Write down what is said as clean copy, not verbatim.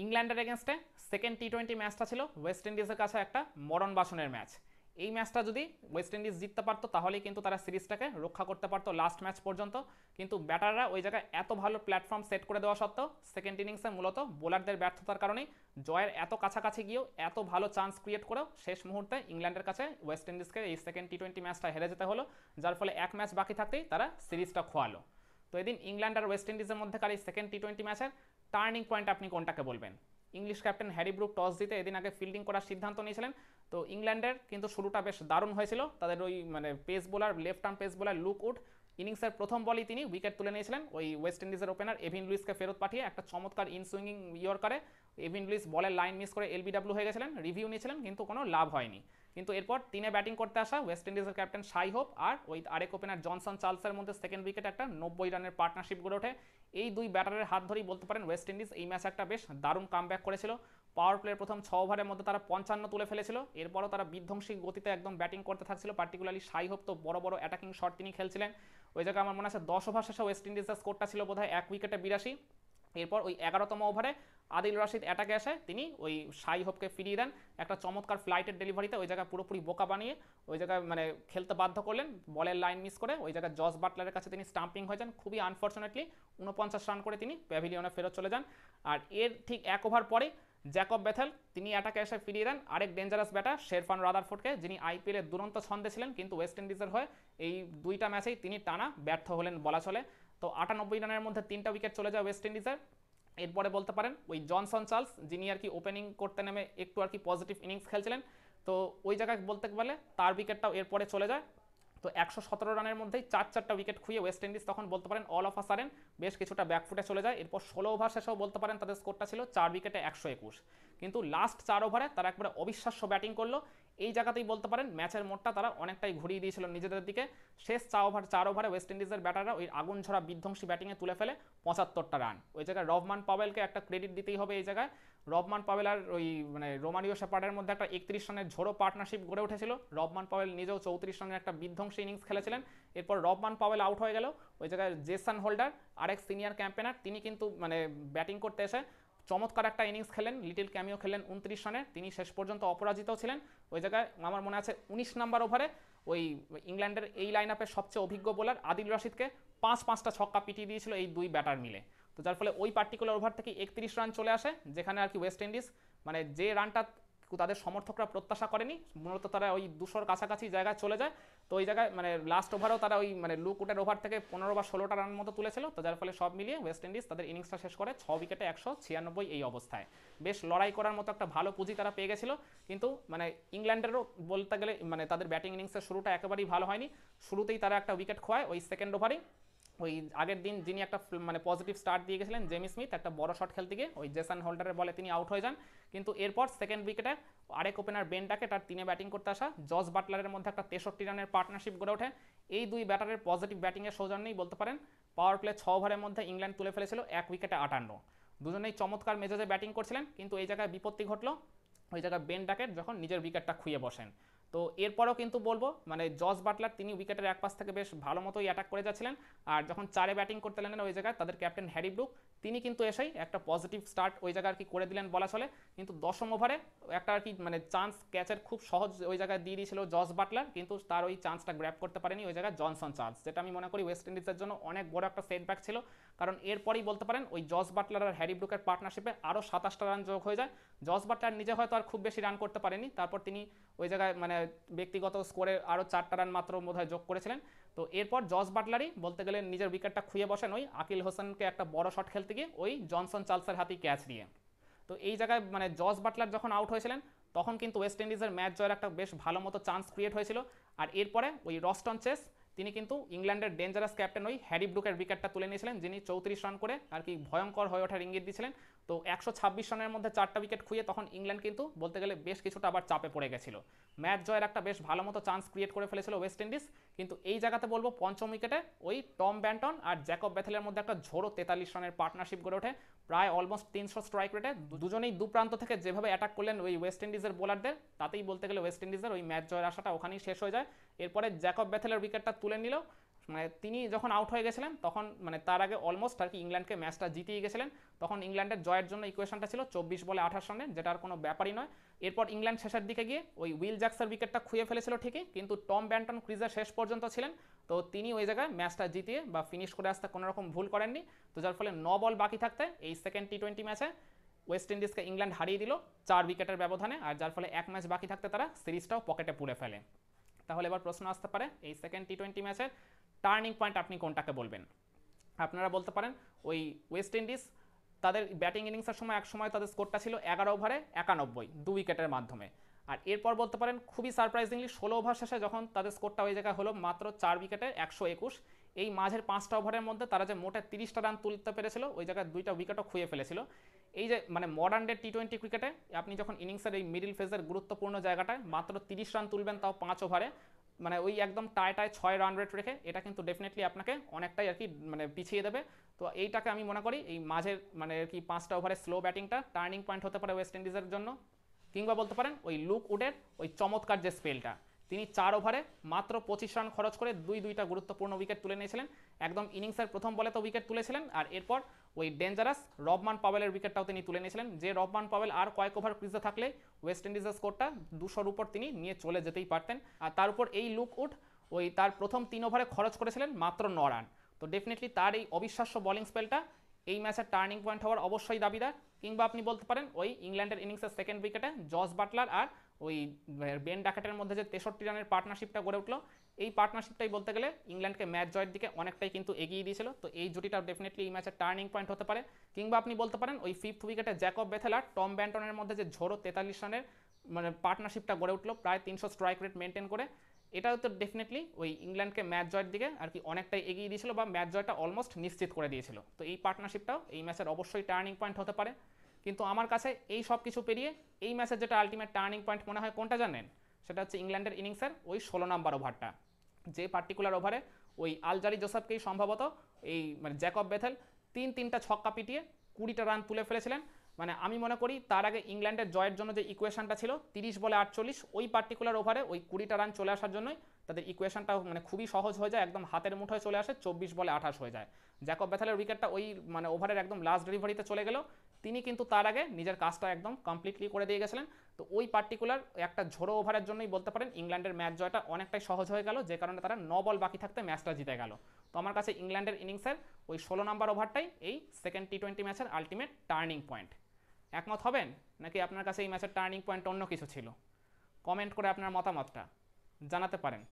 ইংল্যান্ডের এগেনস্টে সেকেন্ড টি-20 ম্যাচটা ছিল ওয়েস্ট ইন্ডিজের কাছে একটা মরণ বাসনের ম্যাচ। এই ম্যাচটা যদি ওয়েস্ট ইন্ডিজ জিততে পারতো তাহলেই কিন্তু তারা সিরিজটাকে রক্ষা করতে পারতো লাস্ট ম্যাচ পর্যন্ত। কিন্তু ব্যাটাররা ওই জায়গায় এত ভালো প্ল্যাটফর্ম সেট করে দেওয়া সত্ত্বেও সেকেন্ড ইনিংসে মূলত বোলারদের ব্যর্থতার কারণেই জয়ের এত কাছাকাছি গিয়েও এত ভালো চান্স ক্রিয়েট করেও শেষ মুহূর্তে ইংল্যান্ডের কাছে ওয়েস্ট ইন্ডিজকে এই সেকেন্ড টি-20 ম্যাচটা হেরে যেতে হলো, যার ফলে এক ম্যাচ বাকি থাকতেই তারা সিরিজটা খোয়ালো। তো এদিন ইংল্যান্ড আর ওয়েস্ট ইন্ডিজের মধ্যেকার এই সেকেন্ড টি-20 ম্যাচের টার্নিং পয়েন্ট আপনি কোনটাকে বলবেন? English captain Harry Brook toss জিতে এদিন আগে ফিল্ডিং করার সিদ্ধান্ত নিয়েছিলেন। তো ইংল্যান্ডের কিন্তু শুরুটা বেশ দারুণ হয়েছিল। তাদের ওই pace bowler, left arm pace bowler look would ইনিংসের প্রথম বলেই তিনি উইকেট তুলে নিয়েছিলেন ওই ওয়েস্ট ইন্ডিজের ওপেনার এভিন লুইসকে ফেরত পাঠিয়ে একটা চমৎকার ইনসুইঙ্গিং ইয়র্কারে। এভিন লুইস বলের লাইন মিস করে এলবিডব্লিউ হয়ে গেছিলেন, রিভিউ নিয়েছিলেন কিন্তু কোনো লাভ হয়নি। কিন্তু এরপর তিনে ব্যাটিং করতে আসা ওয়েস্ট ইন্ডিজের ক্যাপ্টেন শাই হোপ আর ওই আরেক ওপেনার জনসন চার্লসের মধ্যে সেকেন্ড উইকেটে একটা 90 রানের পার্টনারশিপ গড়ে ওঠে। এই দুই ব্যাটারের হাত ধরেই বলতে পারেন ওয়েস্ট ইন্ডিজ এই ম্যাচে একটা বেশ দারুণ কামব্যাক করেছিল। পাওয়ার প্লের প্রথম 6 ওভারের মধ্যে তারা 55 তুলে ফেলেছিল। এরপরও তারা বিধ্বংসী গতিতে একদম ব্যাটিং করতে থাকছিল। পার্টিকুলারলি শাই হোপ তো বড় বড় অ্যাটাকিং শট তিনি খেলছিলেন। ওই জায়গায় আমার মনে আছে 10 ওভার শেষে ওয়েস্ট ইন্ডিজের স্কোরটা ছিল বোধহয় 1 উইকেটে 82। এরপর ওই 11তম ওভারে আদিল রশিদ অ্যাটাকে আসে, তিনি ওই শাই হোপকে ফিরিয়ে দেন একটা চমৎকার ফ্লাইটের ডেলিভারিতে। ওই জায়গায় পুরোপুরি বোকা বানিয়ে ওই জায়গায় খেলতে বাধ্য করলেন, বলের লাইন মিস করে ওই জায়গায় জস বাটলারের কাছে তিনি স্টাম্পিং হয়ে যান। খুবই আনফর্চুনেটলি 49 রান করে তিনি প্যাভিলিয়নে ফেরত চলে যান। আর এর ঠিক 1 ওভার পরে জ্যাকব বেথেল তিনি অ্যাটাকে এসে ফিরিয়ে দেন আরেক ডেঞ্জারাস ব্যাটার শেরফান রাদারফোর্ডকে, যিনি আইপিএলের দুরন্ত ছন্দে ছিলেন কিন্তু ওয়েস্ট ইন্ডিজের হয়ে এই দুইটা ম্যাচেই তিনি টানা ব্যর্থ হলেন বলা চলে। তো 98 রানের মধ্যে 3টা উইকেট চলে যায় ওয়েস্ট ইন্ডিজের। এরপরে বলতে পারেন ওই জনসন চার্লস যিনি আর কি ওপেনিং করতে নেমে একটু আর কি পজিটিভ ইনিংস খেলছিলেন, তো ওই জায়গায় বলতে গেলে তার উইকেটটাও এরপরে চলে যায়। তো 117 রানের মধ্যেই 4টা উইকেট খুঁয়ে ওয়েস্ট ইন্ডিজ তখন বলতে পারেন অল অফ আ সাডেন বেশ কিছুটা ব্যাকফুটে চলে যায়। এরপর 16 ওভার শেষেও বলতে পারেন তাদের স্কোরটা ছিল 4 উইকেটে 121। কিন্তু লাস্ট 4 ওভারে তারা একবারে অবিশ্বাস্য ব্যাটিং করলো। এই জায়গাতেই বলতে পারেন ম্যাচের মোড়টা তারা অনেকটাই ঘুরিয়ে দিয়েছিল নিজেদের দিকে। শেষ 4 ওভারে ওয়েস্ট ইন্ডিজের ব্যাটাররা ওই আগুন ঝরা বিধ্বংসী ব্যাটিংয়ে তুলে ফেলে 75টা রান। ওই জায়গায় রহমান পাওয়েলকে একটা ক্রেডিট দিতেই হবে। এই জায়গায় রহমান পাওয়েল আর ওই রোমানিও শেপার্ডের মধ্যে একটা 31 রানের ঝোড়ো পার্টনারশিপ গড়ে উঠেছিল। রহমান পাওয়েল নিজেও 34 রানের একটা বিধ্বংসী ইনিংস খেলেছিলেন। এরপর রহমান পাওয়েল আউট হয়ে গেল, ওই জায়গায় জেসন হোল্ডার আরেক সিনিয়র ক্যাম্পেনার তিনি কিন্তু ব্যাটিং করতে এসে চমৎকার একটা ইনিংস খেলেন, লিটিল ক্যামিও খেলেন 29 রানে, তিনি শেষ পর্যন্ত অপরাজিত ছিলেন। ওই জায়গায় আমার মনে আছে 19 নম্বর ওভারে ওই ইংল্যান্ডের এই লাইন আপের সবচেয়ে অভিজ্ঞ বোলার আদিল রশিদকে 5টা ছক্কা পিটিয়ে দিয়েছিল এই দুই ব্যাটার মিলে। তো যার ফলে ওই পার্টিকুলার ওভার থেকে 31 রান চলে আসে, যেখানে আর কি ওয়েস্ট ইন্ডিজ যে রানটা তাদের সমর্থকরা প্রত্যাশা করেনি, মূলত তারা ওই 200-র কাছাকাছি জায়গায় চলে যায়। তো ওই জায়গায় লাস্ট ওভারও তারা ওই লুক উটের ওভার থেকে 15 বা 16টা রান মতো তুলেছিল। তো যার ফলে সব মিলিয়ে ওয়েস্ট ইন্ডিজ তাদের ইনিংসটা শেষ করে 6 উইকেটে 196 এই অবস্থায়। বেশ লড়াই করার মতো একটা ভালো পুঁজি তারা পেয়ে গেছিল। কিন্তু ইংল্যান্ডেরও বলতে গেলে তাদের ব্যাটিং ইনিংসের শুরুটা একেবারেই ভালো হয়নি। শুরুতেই তারা একটা উইকেট খোয়ায় ওই সেকেন্ড ওভারেই। ওই আগের দিন যিনি একটা পজিটিভ স্টার্ট দিয়ে গেছিলেন জেমি স্মিথ একটা বড় শট খেলতে গিয়ে ওই জেসন হোল্ডারের বলে তিনি আউট হয়ে যান। কিন্তু এরপর সেকেন্ড উইকেটে আরেক ওপেনার বেনটাকে তার 3-এ ব্যাটিং করতে আসা জস বাটলারের মধ্যে একটা 63 রানের পার্টনারশিপ গড়ে ওঠে। এই দুই ব্যাটারের পজিটিভ ব্যাটিংয়ের সৌজন্যেই বলতে পারেন পাওয়ার প্লে 6 ওভারের মধ্যে ইংল্যান্ড তুলে ফেলেছিল 1 উইকেটে 58। দুজনেই চমৎকার মেজাজে ব্যাটিং করছিলেন, কিন্তু এই জায়গায় বিপত্তি ঘটলো। ওই জায়গায় বেন ডাকেট যখন নিজের উইকেটটা খুইয়ে বসেন। তো এরপরও কিন্তু বলবো জস বাটলার তিনি উইকেটের এক পাশ থেকে বেশ ভালো মতোই অ্যাটাক করে যাচ্ছিলেন। আর যখন 4-এ ব্যাটিং করতে লাগলেন ওই জায়গায় তাদের ক্যাপ্টেন হ্যারি ব্রুক তিনি কিন্তু এসেই একটা পজিটিভ স্টার্ট ওই জায়গায় আর কি করে দিলেন বলা চলে। কিন্তু 10ম ওভারে একটা আর কি চান্স ক্যাচের খুব সহজ ওই জায়গায় দিয়ে দিয়েছিল জস বাটলার, কিন্তু তার ওই চান্সটা গ্র্যাব করতে পারেনি ওই জায়গায় জনসন চার্লস, যেটা আমি মনে করি ওয়েস্ট ইন্ডিজের জন্য অনেক বড় একটা সেটব্যাক ছিল। কারণ এরপরই বলতে পারেন ওই জস বাটলার আর হ্যারি ব্রুকের পার্টনারশিপে আরও 27টা রান যোগ হয়ে যায়। জস বাটলার নিজে হয়তো আর খুব বেশি রান করতে পারেনি, তারপর তিনি ওই জায়গায় ব্যক্তিগত স্কোরে আরও 4টা রান মাত্র বোধহয় যোগ করেছিলেন। তো এরপর জস বাটলারই বলতে গেলে নিজের উইকেটটা খুইয়ে বসেন ওই আকিল হোসেনকে একটা বড় শট খেলতে গিয়ে ওই জনসন চার্লসের হাতেই ক্যাচ নিয়ে। তো এই জায়গায় জস বাটলার যখন আউট হয়েছিলেন তখন কিন্তু ওয়েস্ট ইন্ডিজের ম্যাচ জয়ের একটা বেশ ভালো মতো চান্স ক্রিয়েট হয়েছিল। আর এরপরে ওই রস্টন চেস তিনি কিন্তু ইংল্যান্ডের ডেঞ্জারাস ক্যাপ্টেন ওই হ্যারি ব্রুকের উইকেটটা তুলে নিয়েছিলেন, যিনি 34 রান করে আর কি ভয়ঙ্কর হয়ে ওঠার ইঙ্গিত দিয়েছিলেন। তো 126 রানের মধ্যে 4টা উইকেট খুঁয়ে তখন ইংল্যান্ড কিন্তু বলতে গেলে বেশ কিছুটা আবার চাপে পড়ে গেছিল। ম্যাচ জয়ের একটা বেশ ভালো মতো চান্স ক্রিয়েট করে ফেলেছিল ওয়েস্ট ইন্ডিজ। কিন্তু এই জায়গাতে বলবো 5ম উইকেটে ওই টম ব্যান্টন আর জ্যাকব বেথেলের মধ্যে একটা ঝোড়ো 43 রানের পার্টনারশিপ গড়ে ওঠে প্রায় অলমোস্ট 300 স্ট্রাইক রেটে। দুজনেই দুপ্রান্ত থেকে যেভাবে অ্যাটাক করলেন ওই ওয়েস্ট ইন্ডিজের বোলারদের, তাতেই বলতে গেলে ওয়েস্ট ইন্ডিজের ওই ম্যাচ জয়ের আশাটা ওখানেই শেষ হয়ে যায়। এরপরে জ্যাকব বেথেলের উইকেটটা তুলে নিল মানে তিনি যখন আউট হয়ে গেছিলেন তখন মানে তার আগে অলমোস্ট আর কি ইংল্যান্ডকে ম্যাচটা জিতিয়ে গেছিলেন। তখন ইংল্যান্ডের জয়ের জন্য ইকুয়েশনটা ছিল 24 বলে 28 রানে, যেটা আর কোনো ব্যাপারই নয়। এরপর ইংল্যান্ড শেষের দিকে গিয়ে ওই উইল জ্যাক্সের উইকেটটা খুঁয়ে ফেলেছিল ঠিকই, কিন্তু টম ব্যান্টন ক্রিজের শেষ পর্যন্ত ছিলেন, তো তিনি ওই জায়গায় ম্যাচটা জিতিয়ে বা ফিনিশ করে আসতে কোনো রকম ভুল করেননি। তো যার ফলে 9 বল বাকি থাকতে এই সেকেন্ড টি20 ম্যাচে ওয়েস্ট ইন্ডিজকে ইংল্যান্ড হারিয়ে দিল 4 উইকেটের ব্যবধানে, আর যার ফলে এক ম্যাচ বাকি থাকতে তারা সিরিজটাও পকেটে পুরে ফেলে। তাহলে এবার প্রশ্ন আসতে পারে এই সেকেন্ড টি20 ম্যাচের টার্নিং পয়েন্ট আপনি কোনটাকে বলবেন। আপনারা বলতে পারেন ওই ওয়েস্ট ইন্ডিজ তাদের ব্যাটিং ইনিংসের সময় এক সময় তাদের স্কোরটা ছিল 11 ওভারে 91, 2 উইকেটের মাধ্যমে। আর এরপর বলতে পারেন খুবই সারপ্রাইজিংলি 16 ওভার শেষে যখন তাদের স্কোরটা ওই জায়গায় হলো মাত্র 4 উইকেটে 121, এই মাঝের 5টা ওভারের মধ্যে তারা যে মোটে 30টা রান তুলতে পেরেছিল, ওই জায়গায় 2টা উইকেটও খুঁয়ে ফেলেছিল। এই যে মানে মডার্ন ডে টি20 ক্রিকেটে আপনি যখন ইনিংসের এই মিডিল ফেজের গুরুত্বপূর্ণ জায়গাটায় মাত্র 30 রান তুলবেন, তাও 5 ওভারে, মানে ওই একদম টায় 6 রান রেট রেখে, এটা কিন্তু ডেফিনেটলি আপনাকে অনেকটাই আর কি মানে পিছিয়ে দেবে। তো এইটাকে আমি মনে করি এই মাঝের মানে আর কি 5টা ওভারের স্লো ব্যাটিংটা টার্নিং পয়েন্ট হতে পারে ওয়েস্ট ইন্ডিজের জন্য। কিংবা বলতে পারেন ওই লুক উডের ওই চমৎকার যে স্পেলটা, তিনি 4 ওভারে মাত্র 25 রান খরচ করে দুইটা গুরুত্বপূর্ণ উইকেট তুলে নিয়েছিলেন। একদম ইনিংসের প্রথম বলে তো উইকেট তুলেছিলেন, আর এরপর ওই ডেঞ্জারাস রবমান পাওয়েলের উইকেটটাও তিনি তুলে নিয়েছিলেন, যে রবমান পাওয়েল আর কয়েক ওভার ক্রিজে থাকলে ওয়েস্ট ইন্ডিজের স্কোরটা 200-র উপর তিনি নিয়ে চলে যেতেই পারতেন। আর তার উপর এই লুক উড ওই তার প্রথম 3 ওভারে খরচ করেছিলেন মাত্র 9 রান। তো ডেফিনেটলি তার এই অবিশ্বাস্য বোলিং স্পেলটা এই ম্যাচের টার্নিং পয়েন্ট হওয়ার অবশ্যই দাবিদার। কিংবা আপনি বলতে পারেন ওই ইংল্যান্ডের ইনিংসের সেকেন্ড উইকেটে জস বাটলার আর ওই বেন ডাকেটের মধ্যে যে 63 রানের পার্টনারশিপটা গড়ে উঠলো, এই পার্টনারশিপটাই বলতে গেলে ইংল্যান্ডকে ম্যাচ জয়ের দিকে অনেকটাই কিন্তু এগিয়ে দিয়েছিল। তো এই জুটিটা ডেফিনেটলি এই ম্যাচের টার্নিং পয়েন্ট হতে পারে। কিংবা আপনি বলতে পারেন ওই 5th উইকেটে জ্যাকব বেথেল আর টম ব্যান্টনের মধ্যে যে ঝোড়ো 43 রানের মানে পার্টনারশিপটা গড়ে উঠলো প্রায় 300 স্ট্রাইক রেট মেনটেন করে, এটাও তো ডেফিনেটলি ওই ইংল্যান্ডকে ম্যাচ জয়ের দিকে আর কি অনেকটাই এগিয়ে দিয়েছিল বা ম্যাচ জয়টা অলমোস্ট নিশ্চিত করে দিয়েছিল। তো এই পার্টনারশিপটাও এই ম্যাচের অবশ্যই টার্নিং পয়েন্ট হতে পারে। কিন্তু আমার কাছে এই সব কিছু পেরিয়ে এই ম্যাচের যেটা আলটিমেট টার্নিং পয়েন্ট মনে হয় কোনটা জানেন, সেটা হচ্ছে ইংল্যান্ডের ইনিংসের ওই 16 নম্বর ওভারটা, যে পার্টিকুলার ওভারে ওই আলজারি জোসেফকেই সম্ভবত এই মানে জ্যাকব বেথেল 3টা ছক্কা পিটিয়ে 20টা রান তুলে ফেলেছিলেন। মানে আমি মনে করি তার আগে ইংল্যান্ডের জয়ের জন্য যে ইকুয়েশনটা ছিল 30 বলে 48, ওই পার্টিকুলার ওভারে ওই 20টা রান চলে আসার জন্যই তাদের ইকুয়েশনটা মানে খুবই সহজ হয়ে যায়, একদম হাতের মুঠোয় চলে আসে, 24 বলে 28 হয়ে যায়। জ্যাকব বেথেলের উইকেটটা ওই মানে ওভারের একদম লাস্ট ডেলিভারিতে চলে গেল, তিনি কিন্তু তার আগে নিজের কাজটা একদম কমপ্লিটলি করে দিয়ে গেছিলেন। তো ওই পার্টিকুলার একটা ঝোড়ো ওভারের জন্যই বলতে পারেন ইংল্যান্ডের ম্যাচ জয়টা অনেকটাই সহজ হয়ে গেল, যে কারণে তারা 9 বল বাকি থাকতে ম্যাচটা জিতে গেল। তো আমার কাছে ইংল্যান্ডের ইনিংসের ওই 16 নম্বর ওভারটাই এই সেকেন্ড টি20 ম্যাচের আলটিমেট টার্নিং পয়েন্ট। একমত হবেন নাকি আপনার কাছে এই ম্যাচের টার্নিং পয়েন্ট অন্য কিছু ছিল? কমেন্ট করে আপনার মতামতটা জানাতে পারেন।